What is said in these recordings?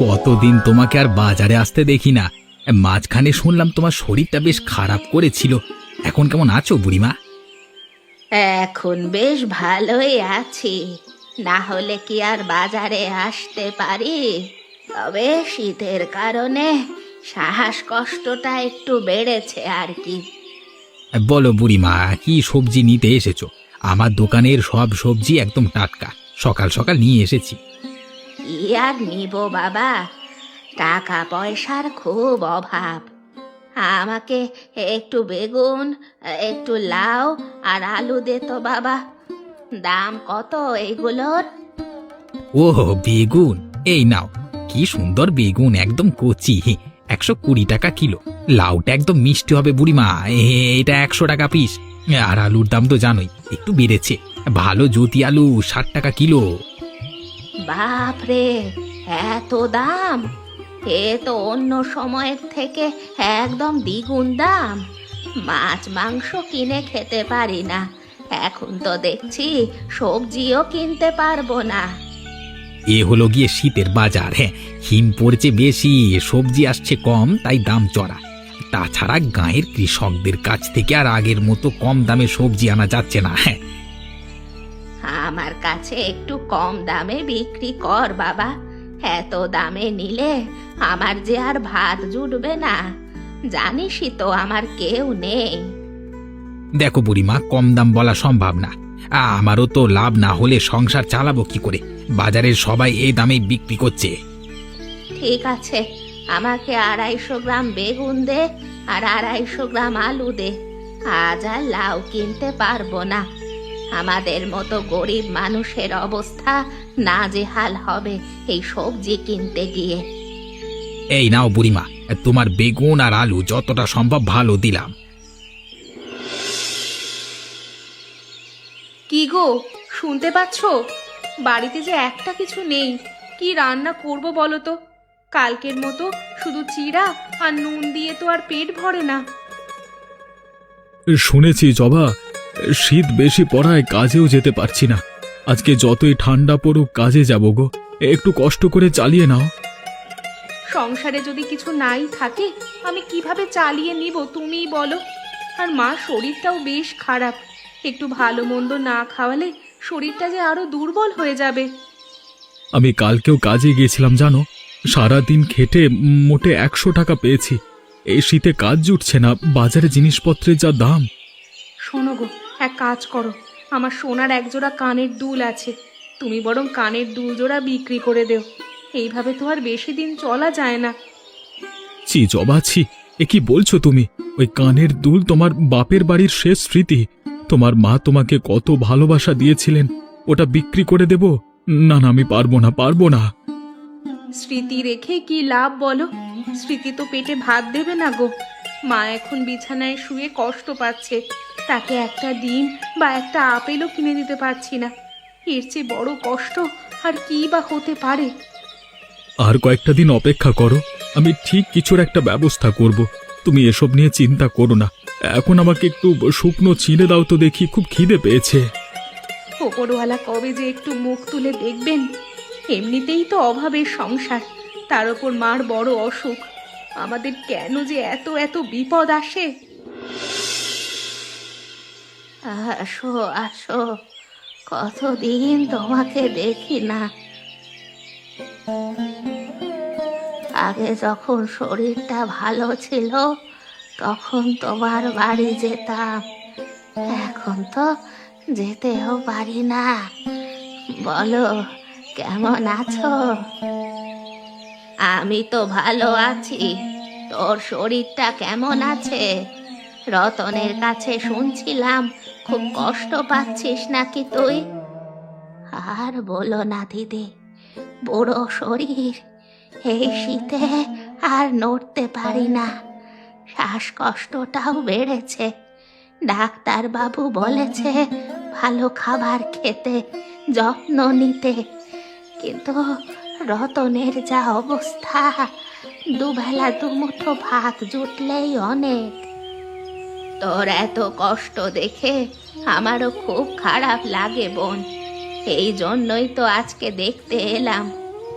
কতদিন তোমাকে আর বাজারে আসতে দেখি না। মাঝখানে শুনলাম তোমার শরীরটা বেশ খারাপ করেছিল। এখন কেমন আছো বুড়িমা? এখন বেশ ভালোই আছি। না হলে কি আর বাজারে আসতে পারি? তবে শীতের কারণে শ্বাসকষ্টটা একটু বেড়েছে আর কি। বলো বুড়িমা, কি সবজি নিতে এসেছো? আমার দোকানের সব সবজি একদম টাটকা, সকাল সকাল নিয়ে এসেছি। কি আর নিব বাবা, টাকা পয়সার খুব অভাব। আমাকে একটু বেগুন, একটু লাউ আর আলু দে তো বাবা। দাম কত এগুলোর? ও বেগুন, এই নাও। কি সুন্দর বেগুন, একদম কচি, 120 টাকা কিলো। লাউটা একদম মিষ্টি হবে বুড়িমা, এটা 100 টাকা পিস। আর আলুর দাম তো জানোই, একটু বেড়েছে। ভালো জ্যোতি আলু 60 টাকা কিলো। বাপ রে, এত দাম! এ তো অন্য সময়ের থেকে একদম দ্বিগুণ দাম। মাছ মাংস কিনে খেতে পারি না, এখন তো দেখছি সবজিও কিনতে পারবো না। এ হলো গিয়ে শীতের বাজার। হ্যাঁ, হিম পড়ছে বেশি, সবজি আসছে কম, তাই দাম চড়া। তাছাড়া গাঁয়ের কৃষকদের কাছ থেকে আর আগের মতো কম দামে সবজি আনা যাচ্ছে না। হ্যাঁ, আমার কাছে একটু কম দামে বিক্রি কর বাবা। এত দামে নিলে আমার যে আর ভাত জুটবে না। জানিসই তো আমার কেউ নেই। দেখো বুড়িমা, কম দাম বলা সম্ভব না। আমারও তো লাভ না হলে সংসার চালাবো কি করে? বাজারের সবাই এই দামেই বিক্রি করছে। ঠিক আছে, আমাকে 250 গ্রাম বেগুন দে আর 250 গ্রাম আলু দে। আজ আর লাউ কিনতে পারবো না। আমাদের মতো গরিব মানুষের অবস্থা নাজেহাল হবে এই সবজি কিনতে গিয়ে। এই নাও বুড়িমা, তোমার বেগুন আর আলু যতটা সম্ভব ভালো দিলাম। কি গো, শুনতে পাচ্ছো? বাড়িতে যে একটা কিছু নেই, কি রান্না করব বলো তো? কালকের মতো শুধু চিড়া আর নুন দিয়ে তো আর পেট ভরে না। শুনেছি জবা, শীত বেশি পড়ায় কাজেও যেতে পারছি না। আজকে যতই ঠান্ডা পড়ুক কাজে যাব গো, একটু কষ্ট করে চালিয়ে নাও। সংসারে যদি কিছু নাই থাকে, আমি কিভাবে চালিয়ে নিব তুমিই বলো? আর মা শরীরটাও বেশ খারাপ, একটু ভালো মন্দ না খাওয়ালে শরীরটা যে আরো দুর্বল হয়ে যাবে। আমি কালকেও কাজে গিয়েছিলাম জানো, সারাদিন খেটে মোটে 100 টাকা পেয়েছি। এই শীতে কাজ জুটছে না, বাজারে জিনিসপত্রের যা দাম। শোনো গো, এক কাজ করো, আমার সোনার একজোড়া কানের দুল আছে, তুমি বরং কানের দুল জোড়া বিক্রি করে দেও। এইভাবে তো আর বেশি দিন চলা যায় না। ছি জবা, ছি, এ কি বলছো তুমি? ওই কানের দুল তোমার বাপের বাড়ির শেষ স্মৃতি। তোমার মা তোমাকে কত ভালোবাসা দিয়েছিলেন, ওটা বিক্রি করে দেব? না না, আমি পারবো না, পারবো না। স্মৃতি রেখে কি লাভ বলো? স্মৃতি তো পেটে ভাত দেবে না গো। মা এখন বিছানায় শুয়ে কষ্ট পাচ্ছে, তাকে একটা ডিম বা একটা আপেলও কিনে দিতে পারছি না। এর চেয়ে বড় কষ্ট আর কি বা হতে পারে? আর কয়েকটা দিন অপেক্ষা করো, আমি ঠিক কিছুর একটা ব্যবস্থা করব। তুমি এসব নিয়ে চিন্তা করো না। এখন আমাকে একটু শুকনো চিড়ে দাও তো দেখি, খুব খিদে পেয়েছে। ওপরওয়ালা কবে যে একটু মুখ তুলে দেখবেন। এমনিতেই তো অভাবের সংসার, তার ওপর মার বড় অসুখ। আমাদের কেন যে এত এত বিপদ আসে। আসো আসো, কতদিন তোমাকে দেখি না। আগে যখন শরীরটা ভালো ছিল তখন তোমার বাড়ি যেতাম, এখন তো যেতেও পারি না। বলো, কেমন আছো? আমি তো ভালো আছি। তোর শরীরটা কেমন আছে? রতনের কাছে শুনছিলাম খুব কষ্ট পাচ্ছিস নাকি তুই? আর বলো না দিদি, বুড়ো শরীর, এই শীতে আর নড়তে পারি না। শ্বাসকষ্টটাও বেড়েছে। ডাক্তার বাবু বলেছে ভালো খাবার খেতে, যত্ন নিতে, কিন্তু রতনের যা অবস্থা, দুবেলা দুমুঠো ভাত জুটলেই অনেক। তোর এত কষ্ট দেখে আমারও খুব খারাপ লাগে বোন। এই জন্যই তো আজকে দেখতে এলাম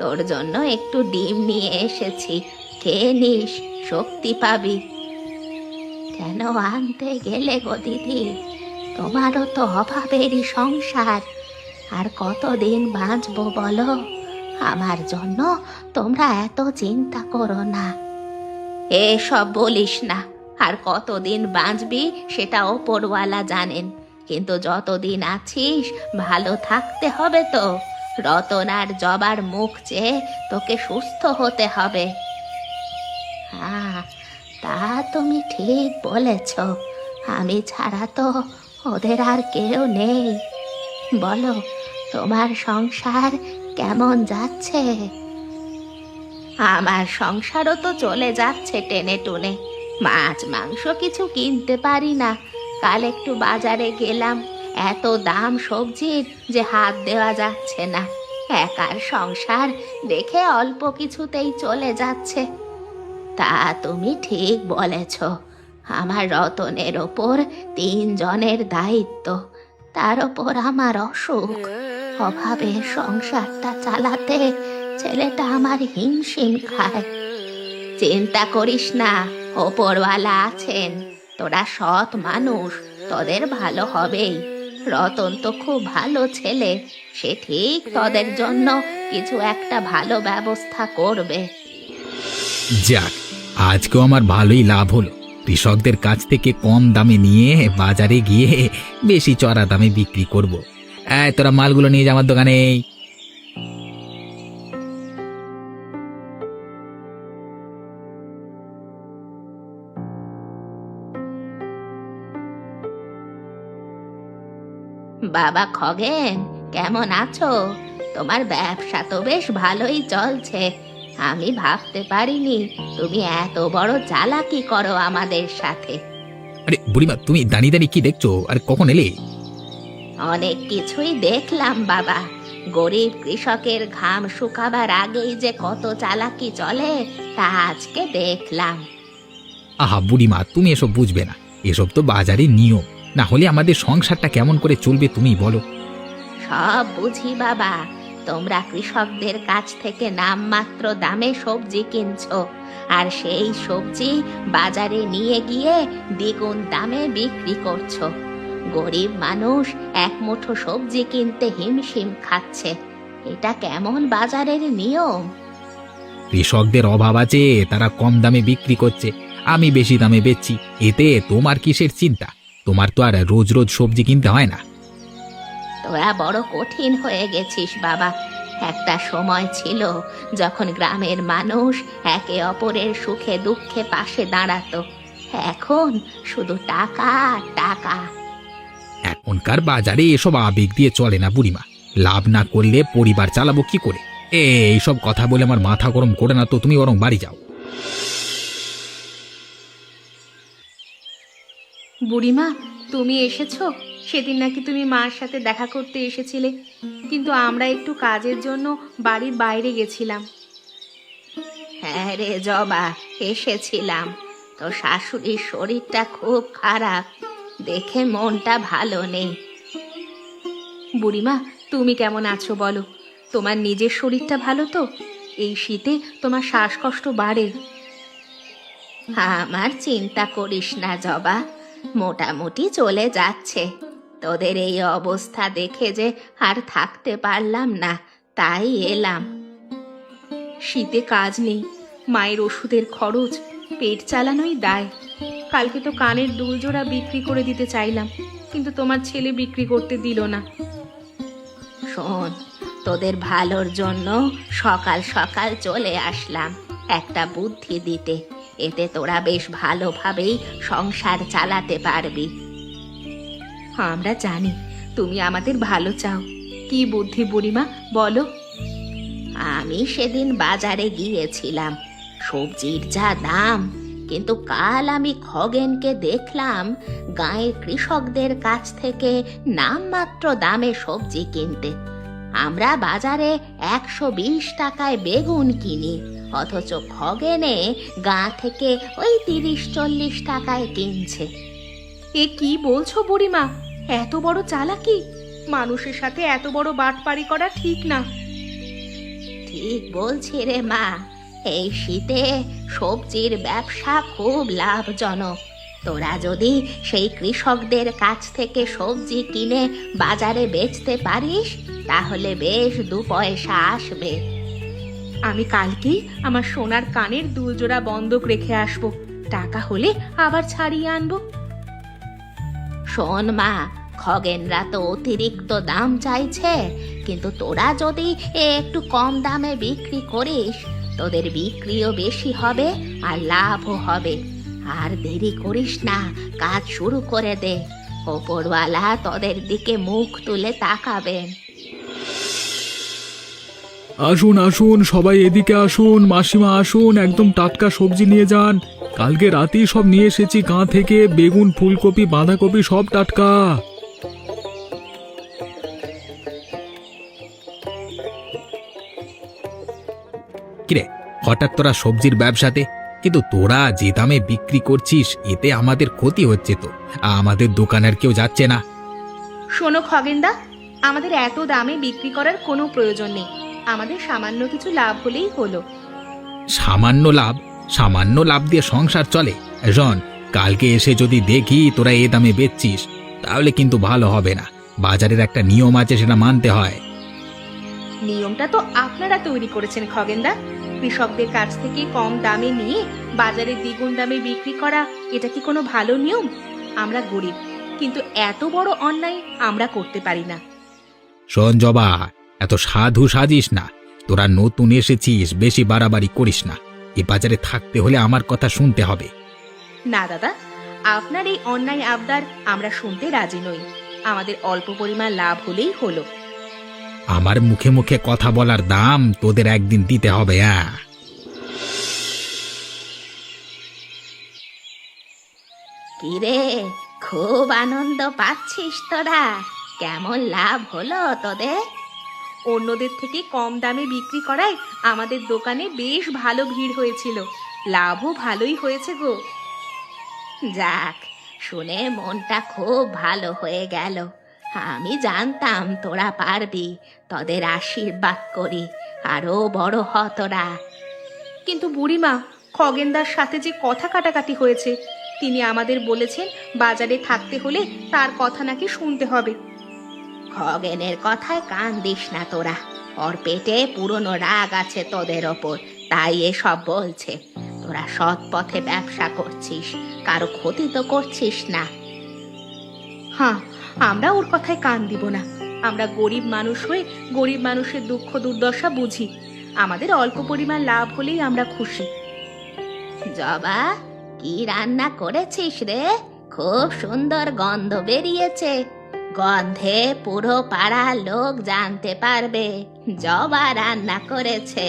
তোর জন্য একটু ডিম নিয়ে এসেছি, খেয়ে নিস, শক্তি পাবি। কেন আনতে গেলে গো দিদি? তোমারও তো অভাবেরই সংসার, আর কতদিন বাঁচবো বলো? আমার জন্য তোমরা এত চিন্তা করো না। এসব বলিস না। আর কতদিন বাঁচবি সেটা ওপরওয়ালা জানেন, কিন্তু যতদিন আছিস ভালো থাকতে হবে তো। রতন আর জবার মুখ চেয়ে তোকে সুস্থ হতে হবে। হ্যাঁ, তা তুমি ঠিক বলেছ। আমি ছাড়া তো ওদের আর কেউ নেই। বলো, তোমার সংসার কেমন যাচ্ছে? আমার সংসারও তো চলে যাচ্ছে টেনে টুনে। মাছ মাংস কিছু কিনতে পারি না। কাল একটু বাজারে গেলাম, এত দাম সবজির যে হাত দেওয়া যাচ্ছে না। একার সংসার দেখে অল্প কিছুতেই চলে যাচ্ছে। তা তুমি ঠিক বলেছ। আমার রতনের ওপর 3 জনের দায়িত্ব, তার ওপর আমার অসুখ। অভাবে সংসারটা চালাতে ছেলেটা আমার হিমশিম খায়। চিন্তা করিস না, ওপরওয়ালা আছেন। তোরা সৎ মানুষ, তোদের ভালো হবেই। রতন তো খুব ভালো ছেলে, সে ঠিক তোদের জন্য কিছু একটা ভালো ব্যবস্থা করবে। যাক, আজকেও আমার ভালোই লাভ হলো। কৃষকদের কাছ থেকে কম দামে নিয়ে বাজারে গিয়ে বেশি চড়া দামে বিক্রি করব। তোরা মালগুলো নিয়ে যা আমার দোকানে। বাবা খগেন, কেমন আছো? তোমার ব্যবসা তো বেশ ভালোই চলছে। আমি ভাবতে পারিনি তুমি এত বড় চালাকি করো আমাদের সাথে। আরে বুড়িমা, তুমি দাঁড়িয়ে দাঁড়িয়ে কি দেখছো? আর কখন এলে? অনেক কিছুই দেখলাম বাবা। গরিব কৃষকের ঘাম শুকাবার আগেই যে কত চালাকি চলে তা আজকে দেখলাম। আহা বুড়িমা, তুমি এসব বুঝবে না। এসব তো বাজারের নিয়ম, না হলে আমাদের সংসারটা কেমন করে চলবে তুমি বলো। সব বুঝি বাবা। তোমরা কৃষকদের কাছ থেকে নামমাত্র দামে সবজি কিনছো, আর সেই সবজি বাজারে নিয়ে গিয়ে দ্বিগুণ দামে বিক্রি করছো। গরিব মানুষ এক মুঠো সবজি কিনতে হিমশিম খাচ্ছে। এটা কেমন বাজারের নিয়ম? কৃষকদের অভাব আছে, তারা কম দামে বিক্রি করছে, আমি বেশি দামে বেচছি। এতে তোমার কিসের চিন্তা? তোমার তো আর রোজ রোজ সবজি কিনতে হয় না। তোরা বড় কঠিন হয়ে গেছিস বাবা। একটা সময় ছিল যখন গ্রামের মানুষ একে অপরের সুখে দুঃখে পাশে দাঁড়াতো। এখন শুধু টাকা টাকা। এখনকার বাজারে এসব আবেগ দিয়ে চলে না বুড়িমা। লাভ না করলে পরিবার চালাবো কি করে? এইসব কথা বলে আমার মাথা গরম করে না তো, তুমি বরং বাড়ি যাও। বুড়িমা, তুমি এসেছো? সেদিন নাকি তুমি মার সাথে দেখা করতে এসেছিলে, কিন্তু আমরা একটু কাজের জন্য বাড়ির বাইরে গেছিলাম। হ্যাঁ রে জবা, এসেছিলাম। তো শাশুড়ির শরীরটা খুব খারাপ, দেখে মনটা ভালো নেই। বুড়িমা, তুমি কেমন আছো বলো? তোমার নিজের শরীরটা ভালো তো? এই শীতে তোমার শ্বাসকষ্ট বাড়ে। আমার চিন্তা করিস না জবা, মোটামুটি চলে যাচ্ছে। তোদের এই অবস্থা দেখে যে আর থাকতে পারলাম না, তাই এলাম। শীতে কাজ নেই, মায়ের ওষুধের খরচ, পেট চালানোই দায়। কালকে তো কানের দুল জোড়া বিক্রি করে দিতে চাইলাম, কিন্তু তোমার ছেলে বিক্রি করতে দিল না। শোন, তোদের ভালোর জন্য সকাল সকাল চলে আসলাম একটা বুদ্ধি দিতে। এতে তোরা বেশ ভালোভাবেই সংসার চালাতে পারবি। আমরা জানি তুমি আমাদের ভালো চাও। কি বুদ্ধি বুড়িমা, বলো। আমি সেদিন বাজারে গিয়েছিলাম, সবজির যা দাম, কিন্তু কাল আমি খগেনকে দেখলাম গাঁয়ের কৃষকদের কাছ থেকে নামমাত্র দামে সবজি কিনতে। আমরা বাজারে 120 টাকায় বেগুন কিনি, অথচ খগেনে গাঁ থেকে ওই 30-40 টাকায় কিনছে। এ কি বলছো বুড়িমা? এত বড় চালাকি! মানুষের সাথে এত বড় বাটপারি করা ঠিক না। ঠিক বলছি রে মা, এই শীতে সবজির ব্যবসা খুব লাভজনক। তোরা যদি সেই কৃষকদের কাছ থেকে সবজি কিনে বাজারে বেচতে পারিস তাহলে বেশ 2 পয়সা আসবে। আমি কালকেই আমার সোনার কানের দুলজোড়া বন্ধক রেখে আসবো, টাকা হলে আবার ছাড়িয়ে আনবো। শোন মা, খগেনরা তো অতিরিক্ত দাম চাইছে, কিন্তু তোরা যদি একটু কম দামে বিক্রি করিস তোদের বিক্রিও বেশি হবে আর লাভও হবে। আর দেরি করিস না, কাজ শুরু করে দে। ওপরওয়ালা তোদের দিকে মুখ তুলে তাকাবেন। আসুন আসুন সবাই এদিকে আসুন, মাসিমা আসুন, একদম টাটকা সবজি নিয়ে যান। কালকে রাতেই সব নিয়ে এসেছি গাঁ থেকে, বেগুন, ফুলকপি, বাঁধাকপি সব টাটকা। কিরে, হঠাৎ তোরা সবজির ব্যবসাতে? কিন্তু তোরা যে দামে বিক্রি করছিস এতে আমাদের ক্ষতি হচ্ছে তো। আমাদের দোকানের কেউ যাচ্ছে না। শোনো খগেনদা, আমাদের এত দামে বিক্রি করার কোনো প্রয়োজন নেই। আমাদের সামান্য কিছু লাভ হলেই হলো। সামান্য লাভ? সামান্য লাভ দিয়ে সংসার চলে? শোন, কালকে এসে যদি দেখি তোরা এ দামে বেচছিস তাহলে কিন্তু ভালো হবে না। বাজারের একটা নিয়ম আছে, সেটা মানতে হয়। নিয়মটা তো আপনারা তৈরি করেছেন খগেনদা। কৃষকদের কাছ থেকে কম দামে নিয়ে বাজারে দ্বিগুণ দামে বিক্রি করা, এটা কি কোনো ভালো নিয়ম? আমরা গরিব, কিন্তু এত বড় অন্যায় আমরা করতে পারি না। শোন জবা, এত সাধু সাজিস না। তোরা নতুন এসেছিস, বেশি বাড়াবাড়ি করিস না। এ বাজারে থাকতে হলে আমার কথা শুনতে হবে। না দাদা, আপনার এই অন্যায় আবদার আমরা শুনতে রাজি নই। আমাদের অল্প পরিমাণ লাভ হলেই হলো। আমার মুখে মুখে কথা বলার দাম তোদের একদিন দিতে হবে। কিরে, খুব আনন্দ পাচ্ছিস তোরা? কেমন লাভ হলো তোদের? অন্যদের থেকে কম দামে বিক্রি করায় আমাদের দোকানে বেশ ভালো ভিড় হয়েছিল। লাভও ভালোই হয়েছে গো। যাক, শুনে মনটা খুব ভালো হয়ে গেল। আমি জানতাম তোরা পারবি। তোদের আশীর্বাদ করি, আরো বড় হ তোরা। কিন্তু বুড়িমা, খগেনদার সাথে যে কথা কাটাকাটি হয়েছে, তিনি আমাদের বলেছেন বাজারে থাকতে হলে তার কথা নাকি শুনতে হবে। খগেনের কথায় কান দিস না তোরা। ওর পেটে পুরনো রাগ আছে তোদের ওপর, তাই এসব বলছে। তোরা সৎ পথে ব্যবসা করছিস, কারো ক্ষতি তো করছিস না। হ্যাঁ, আমরা ওর কথায় কান দিব না। আমরা গরিব মানুষ হয়ে গরিব মানুষের দুঃখ দুর্দশা বুঝি। আমাদের অল্প পরিমাণ লাভ হলেই আমরা খুশি। জবা, কি রান্না করেছিস রে? খুব সুন্দর গন্ধ বেরিয়েছে। গন্ধে পুরো পাড়ার লোক জানতে পারবে জবা রান্না করেছে।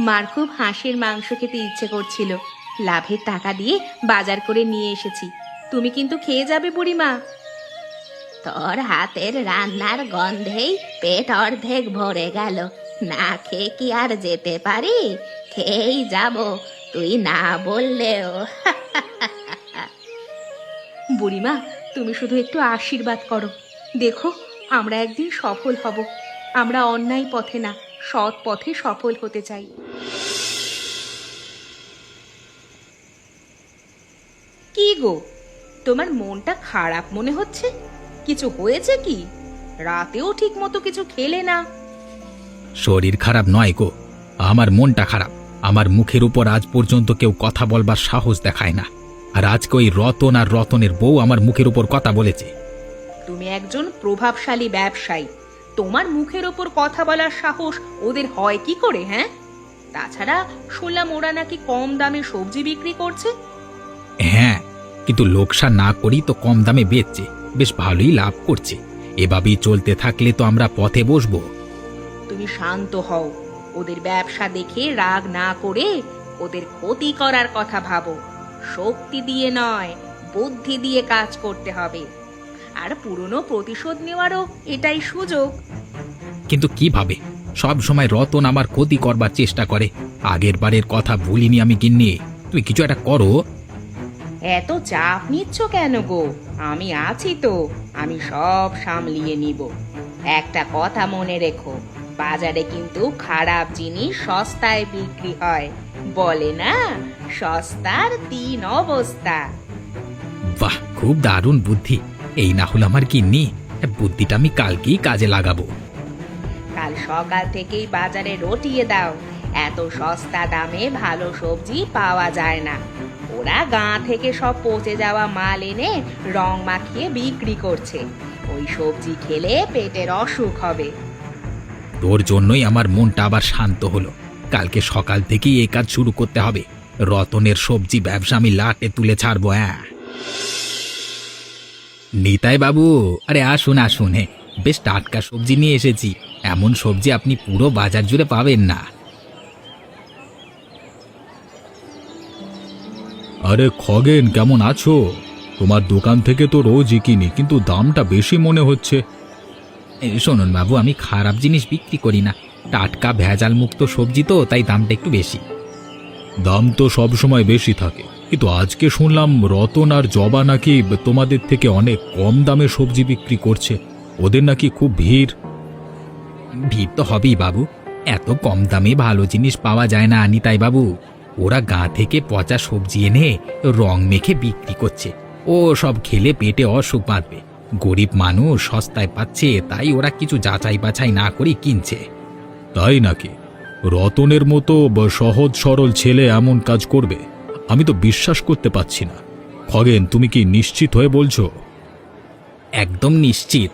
মার খুব হাঁসের মাংস খেতে ইচ্ছে করছিল। লাভের টাকা দিয়ে বাজার করে নিয়ে এসেছি। তুমি কিন্তু খেয়ে যাবে বুড়িমা। তোর হাতের রান্নার গন্ধেই পেট অর্ধেক ভরে গেল। না খেয়ে কি আর যেতে পারি? খেয়েই যাব, তুই না বললেও। বুড়িমা, তুমি শুধু একটু আশীর্বাদ করো। দেখো, আমরা একদিন সফল হব। আমরা অন্যায় পথে না, সৎ পথে সফল হতে চাই। কি গো, তোমার মনটা খারাপ মনে হচ্ছে? কিছু হয়েছে কি? রাতেও ঠিক মতো কিছু খেলে না। শরীর খারাপ নয় গো, আমার মনটা খারাপ। আমার মুখের উপর আজ পর্যন্ত কেউ কথা বলবার সাহস দেখায় না, আর আজকে ওই রতন আর রতনের বউ আমার মুখের উপর কথা বলেছে। তুমি একজন প্রভাবশালী ব্যবসায়ী, তোমার মুখের ওপর কথা বলার সাহস ওদের হয় কি করে? হ্যাঁ, তাছাড়া শুনলাম ওরা নাকি কম দামে সবজি বিক্রি করছে। হ্যাঁ, কিন্তু লোকসান না করি তো কম দামে বেচছে, বেশ ভালোই লাভ করছে। এভাবেই চলতে থাকলে তো আমরা পথে বসবো। তুমি শান্ত হও। ওদের ব্যবসা দেখে রাগ না করে ওদের ক্ষতি করার কথা ভাবো। শক্তি দিয়ে নয়, বুদ্ধি দিয়ে কাজ করতে হবে। আর পুরনো প্রতিশোধ নেওয়ারও এটাই সুযোগ। কিন্তু কিভাবে? সব সময় রতন আমার ক্ষতি করবার চেষ্টা করে। আগের বারের কথা ভুলিনি আমি গিন্নি, তুমি কিছু একটা করো। এত চাপ নিচ্ছ কেন গো? আমি আছি তো, আমি সব সামলিয়ে নিব। একটা কথা মনে রেখো, বাজারে কিন্তু খারাপ জিনিস সস্তায় বিক্রি হয়, বলে না সস্তার তিন অবস্থা। বাহ, খুব দারুণ বুদ্ধি। এই না হলো আমার গিন্নি, বুদ্ধিটা আমি কালকেই কাজে লাগাবো। কাল সকাল থেকেই বাজারে রটিয়ে দাও, এত সস্তা দামে ভালো সবজি পাওয়া যায় না। ওরা গাঁ থেকে সব পচে যাওয়া মাল এনে রং মাখিয়ে বিক্রি করছে, ওই সবজি খেলে পেটের অসুখ হবে। তোর জন্যই আমার মনটা আবার শান্ত হলো। কালকে সকাল থেকেই এই কাজ শুরু করতে হবে। রতনের সবজি ব্যবসা আমি লাটে তুলে ছাড়বো। হ্যাঁ নিতাই বাবু, আরে আসুন আসুন, বেশ টাটকা সবজি নিয়ে এসেছি। এমন সবজি আপনি পুরো বাজার জুড়ে পাবেন না। আরে খগেন, কেমন আছো? তোমার দোকান থেকে তো রোজই কিনি, কিন্তু দামটা বেশি মনে হচ্ছে। শুনুন বাবু, আমি খারাপ জিনিস বিক্রি করি না, টাটকা ভেজাল মুক্ত সবজি তো, তাই দামটা একটু বেশি। দাম তো সব সময় বেশি থাকে, কিন্তু আজকে শুনলাম রতন আর জবা নাকি তোমাদের থেকে অনেক কম দামে সবজি বিক্রি করছে। ওদের নাকি খুব ভিড়। ভিড় তো হবেই বাবু, এত কম দামে ভালো জিনিস পাওয়া যায় না নিতাই বাবু। ওরা গাঁ থেকে পচা সবজি এনে রং মেখে বিক্রি করছে, ও সব খেলে পেটে অসুখ বাঁধবে। গরিব মানুষ সস্তায় পাচ্ছে, তাই ওরা কিছু যাচাই বাছাই না করে কিনছে। তাই নাকি? রতনের মতো সহজ সরল ছেলে এমন কাজ করবে? আমি তো বিশ্বাস করতে পারছি না। খগেন, তুমি কি নিশ্চিত হয়ে বলছো? একদম নিশ্চিত।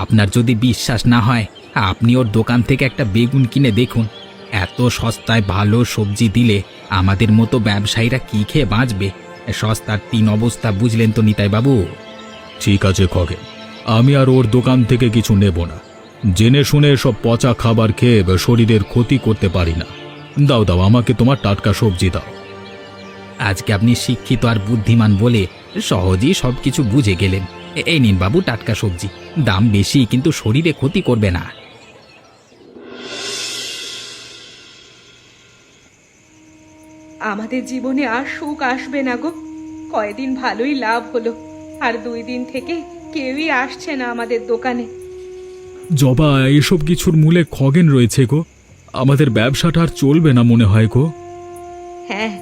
আপনার যদি বিশ্বাস না হয়, আপনি ওর দোকান থেকে একটা বেগুন কিনে দেখুন। এত সস্তায় ভালো সবজি দিলে আমাদের মতো ব্যবসায়ীরা কি খেয়ে বাঁচবে? সস্তার তিন অবস্থা বুঝলেন তো নিতাই বাবু? ঠিক আছে খগেন, আমি আর ওর দোকান থেকে কিছু নেব না। জেনে শুনে সব পচা খাবার খেয়ে শরীরের ক্ষতি করতে পারি না। দাও দাও, আমাকে তোমার টাটকা সবজি দাও। আজকে আপনি শিক্ষিত আর বুদ্ধিমান বলে সহজেই সবকিছু বুঝে গেলেন। এই নিন বাবু টাটকা সবজি, দাম বেশি কিন্তু শরীরে ক্ষতি করবে না। আমাদের জীবনে আর সুখ আসবে না গো। কয়দিন ভালোই লাভ হলো, আর 2 দিন থেকে কেউই আসছে না আমাদের দোকানে। জবা, এসব কিছুর মূলে খগেন রয়েছে গো। আমাদের ব্যবসাটা আর চলবে না মনে হয় গো। হ্যাঁ,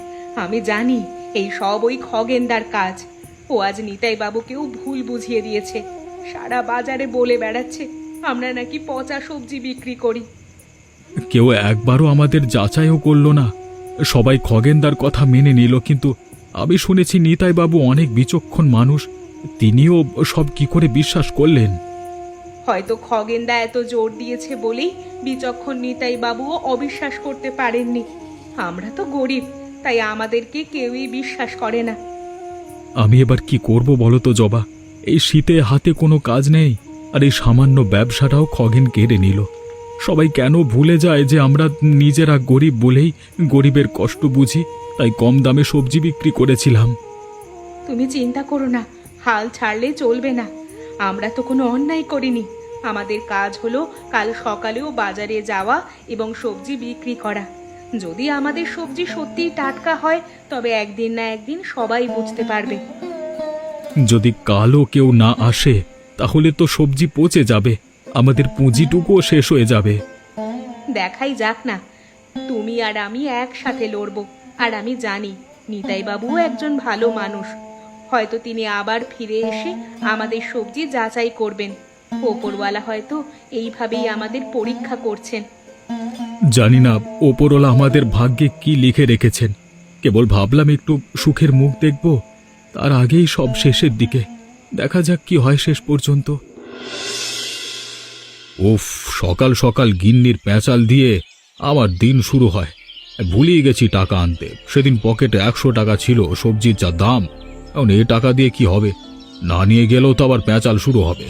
আমি জানি এই সব ওই খগেনদার কাজ। ও আজ নিতাই বাবুকেও ভুল বুঝিয়ে দিয়েছে। সারা বাজারে বলে বেড়াচ্ছে আমরা নাকি পচা সবজি বিক্রি করি। কেউ একবারও আমাদের যাচাইও করলো না। সবাই খগেনদার কথা মেনে নিল, কিন্তু আমি শুনেছি নিতাই বাবু অনেক বিচক্ষণ মানুষ, তিনিও সব কি করে বিশ্বাস করলেন? হয়তো খগেনদা এত জোর দিয়েছে বলেই বিচক্ষণ নিতাই বাবুও অবিশ্বাস করতে পারেননি। আমরা তো গরিব, তাই আমাদেরকে কেউই বিশ্বাস করে না। আমি এবার কি করব বলো তো জবা? এই শীতে হাতে কোনো কাজ নেই, আর এই সামান্য ব্যবসাটাও খগেন কেড়ে নিল। সবাই কেন ভুলে যায় যে আমরা নিজেরা গরিব বলেই গরিবের কষ্ট বুঝি, তাই কম দামে সবজি বিক্রি করেছিলাম। তুমি চিন্তা করো না, হাল ছাড়লে চলবে না। আমরা তো কোনো অন্যায় করিনি। আমাদের কাজ হলো কাল সকালেও বাজারে যাওয়া এবং সবজি বিক্রি করা। যদি আমাদের সবজি সত্যিই টাটকা হয়, তবে একদিন না একদিন সবাই বুঝতে পারবে। যদি কালও কেউ না আসে, তাহলে তো সবজি পচে যাবে, আমাদের পুঁজিটুকুও শেষ হয়ে যাবে। দেখাই যাক না, তুমি আর আমি একসাথে লড়বো। আর আমি জানি নিতাই বাবু একজন ভালো মানুষ। হয়তো তিনি আবার ফিরে এসে আমাদের সবজি যাচাই করবেন। ওপরওয়ালা হয়তো এইভাবেই আমাদের পরীক্ষা করছেন। জানি না ওপরওয়ালা আমাদের ভাগ্যে কি লিখে রেখেছেন। কেবল ভাবলাম একটু সুখের মুখ দেখব, তার আগেই সব শেষের দিকে। দেখা যাক কি হয় শেষ পর্যন্ত। উফ, সকাল সকাল গিন্নির প্যাঁচাল দিয়ে আমার দিন শুরু হয়। ভুলিয়ে গেছি টাকা আনতে। সেদিন পকেটে 100 টাকা ছিল, সবজির যা দাম। এখন এ টাকা দিয়ে কি হবে? না নিয়ে গেলেও তো আবার প্যাঁচাল শুরু হবে।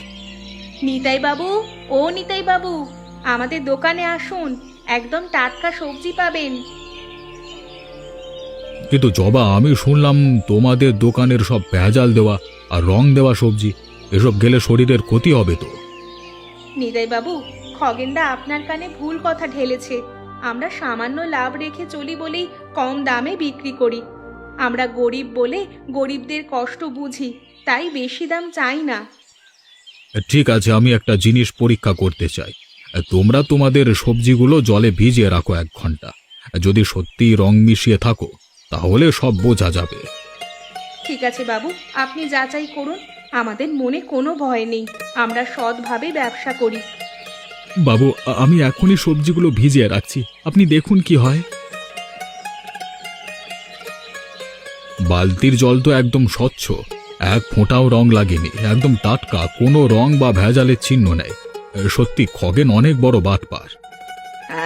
নিতাই বাবু, ও নিতাই বাবু, আমাদের দোকানে আসুন, একদম টাটকা সবজি পাবেন। কিন্তু জবা, আমি শুনলাম তোমাদের দোকানের সব ভেজাল দেওয়া আর রং দেওয়া সবজি, এসব গেলে শরীরের ক্ষতি হবে তো। নিতাই বাবু, খগেনদা আপনার কানে ভুল কথা ঢেলেছে। আমরা সামান্য লাভ রেখে চলি বলেই কম দামে বিক্রি করি। আমরা গরিব বলে গরিবদের কষ্ট বুঝি, তাই বেশি দাম চাই না। ঠিক আছে, আমি একটা জিনিস পরীক্ষা করতে চাই। তোমরা তোমাদের সবজিগুলো জলে ভিজিয়ে রাখো 1 ঘন্টা। যদি সত্যি রং মিশিয়ে থাকো তাহলে সব বোঝা যাবে। ঠিক আছে বাবু, আপনি যাচাই করুন। আমাদের মনে কোনো ভয় নেই, আমরা সৎভাবে ব্যবসা করি। বাবু, আমি এখনই সবজিগুলো ভিজিয়ে রাখছি, আপনি দেখুন কি হয়। বালতির জল তো একদম স্বচ্ছ, 1 ফোঁটাও রং লাগেনি, একদম টাটকা, কোনো রং বা ভেজালের চিহ্ন নেই। সত্যি খগেন অনেক বড় বাটপার।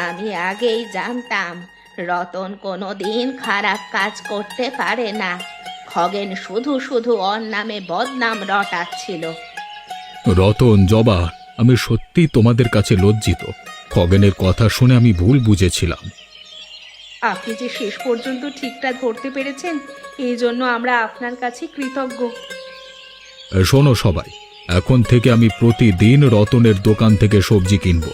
আমি আগেই জানতাম রতন কোনোদিন খারাপ কাজ করতে পারে না। খগেন শুধু শুধু ওর নামে বদনাম রটাচ্ছিল। রতন, জবা, আমি সত্যি তোমাদের কাছে লজ্জিত। খগেনের কথা শুনে আমি ভুল বুঝেছিলাম। আপনি যে শেষ পর্যন্ত ঠিকটা ধরতে পেরেছেন, এই জন্য আমরা আপনার কাছে কৃতজ্ঞ। শোনো সবাই, এখন থেকে আমি প্রতিদিন রতনের দোকান থেকে সবজি কিনবো,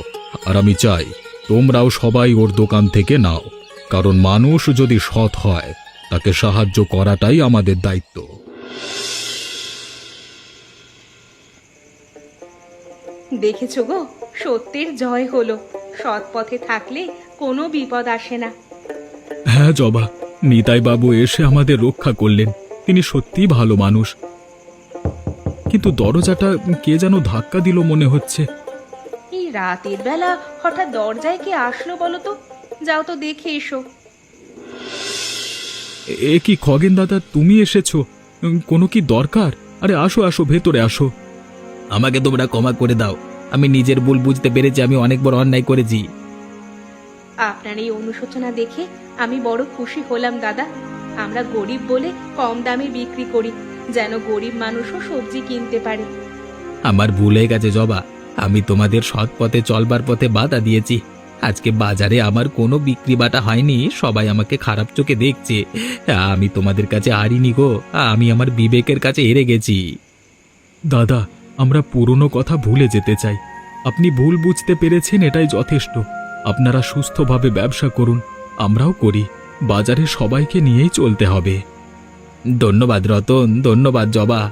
আর আমি চাই তোমরাও সবাই ওর দোকান থেকে নাও, কারণ মানুষ যদি সৎ হয় তাকে সাহায্য করাটাই আমাদের দায়িত্ব। দেখেছো গো, সত্যের জয় হলো। সৎ পথে থাকলে কোনো বিপদ আসে না। হ্যাঁ জবা, নিতাই বাবু এসে আমাদের রক্ষা করলেন, তিনি সত্যিই ভালো মানুষ। কিন্তু দরজাটা কে যেন ধাক্কা দিল মনে হচ্ছে। এই রাতের বেলা হঠাৎ দরজায় কে আসলো বলো তো? যাও তো দেখে এসো। এ কি খগেন দাদা, তুমি এসেছো? কোনো কি দরকার? আরে আসো আসো, ভেতরে আসো। আমাকে তোমরা ক্ষমা করে দাও, আমি নিজের ভুল বুঝতে পেরেছি, আমি অনেক বড় অন্যায় করেছি। আপনার এই অনুশোচনা দেখে আমি বড় খুশি হলাম দাদা। আমরা গরিব বলে কম দামে বিক্রি করি, যেন গরিব মানুষও সবজি কিনতে পারে। আমার ভুল হয়ে গেছে জবা, আমি তোমাদের সৎ পথে চলবার পথে বাধা দিয়েছি। আজকে বাজারে আমার কোনো বিক্রি বাটা হয়নি, সবাই আমাকে খারাপ চোখে দেখছে। আমি তোমাদের কাছে হারিনি গো, আমি আমার বিবেকের কাছে হেরে গেছি। দাদা, আমরা পুরনো কথা ভুলে যেতে চাই। আপনি ভুল বুঝতে পেরেছেন, এটাই যথেষ্ট। আপনারা সুস্থভাবে ব্যবসা করুন, আমরাও করি। বাজারে সবাইকে নিয়েই চলতে হবে। ধন্যবাদ রতন, ধন্যবাদ জবা,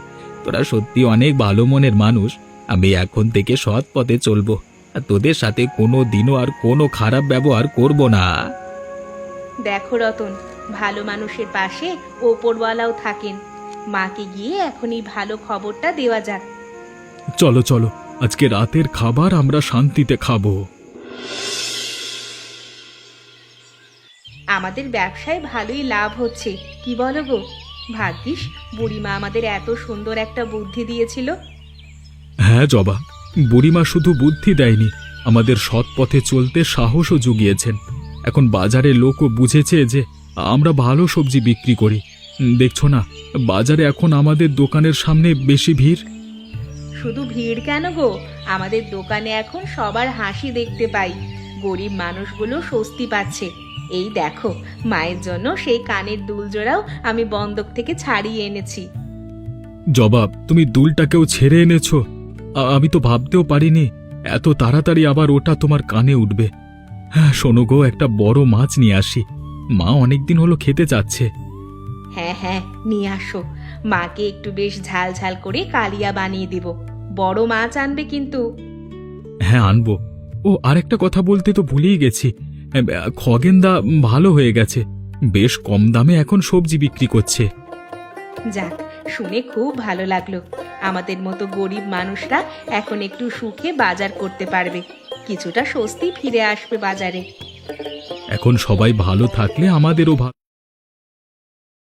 তোরা সত্যি অনেক ভালো মনের মানুষ। আমি এখন থেকে সৎ পথে চলবো, আর তোদের সাথে কোনো দিনও আর কোনো খারাপ ব্যবহার করব না। দেখো রতন, ভালো মানুষের পাশে ওপরওয়ালাও থাকেন। মাকে গিয়ে এখনই ভালো খবরটা দেওয়া যাক। চলো চলো, আজকে রাতের খাবার আমরা শান্তিতে খাবো। আমাদের ব্যবসায় ভালোই লাভ হচ্ছে, কি বলো গো? ভাগ্যিস বুড়িমা আমাদের এত সুন্দর একটা বুদ্ধি দিয়েছিল। হ্যাঁ জবা, বুড়িমা শুধু বুদ্ধি দেয়নি, আমাদের সৎ পথে চলতে সাহসও জুগিয়েছেন। এখন বাজারে লোকও বুঝেছে যে আমরা ভালো সবজি বিক্রি করি। দেখছো না, বাজারে এখন আমাদের দোকানের সামনে বেশি ভিড়। শুধু ভিড় কেন গো, আমাদের দোকানে এখন সবার হাসি দেখতে পাই। গরিব মানুষগুলো স্বস্তি পাচ্ছে। এই দেখো, মায়ের জন্য সেই কানের দুল জোড়াও আমি বন্ধক থেকে ছাড়িয়ে এনেছি। জবাব, তুমি দুলটাকেও ছেড়ে এনেছো? আমি তো ভাবতেও পারিনি এত তাড়াতাড়ি আবার ওটা তোমার কানে উঠবে। হ্যাঁ শোনো গো, একটা বড় মাছ নিয়ে আসি, মা অনেকদিন হলো খেতে চাচ্ছে। হ্যাঁ হ্যাঁ, নিয়ে আসো। মাকে একটু বেশ ঝাল ঝাল করে কালিয়া বানিয়ে দেব। বড় মাছ আনবে কিন্তু। হ্যাঁ আনবো। ও, আরেকটা কথা বলতে তো ভুলেই গেছি, খগেনদা ভালো হয়ে গেছে, বেশ কম দামে এখন সবজি বিক্রি করছে। যাক, শুনে খুব ভালো লাগলো। আমাদের মতো গরিব মানুষরা এখন একটু সুখে বাজার করতে পারবে, কিছুটা স্বস্তি ফিরে আসবে বাজারে। এখন সবাই ভালো থাকলে আমাদেরও ভালো।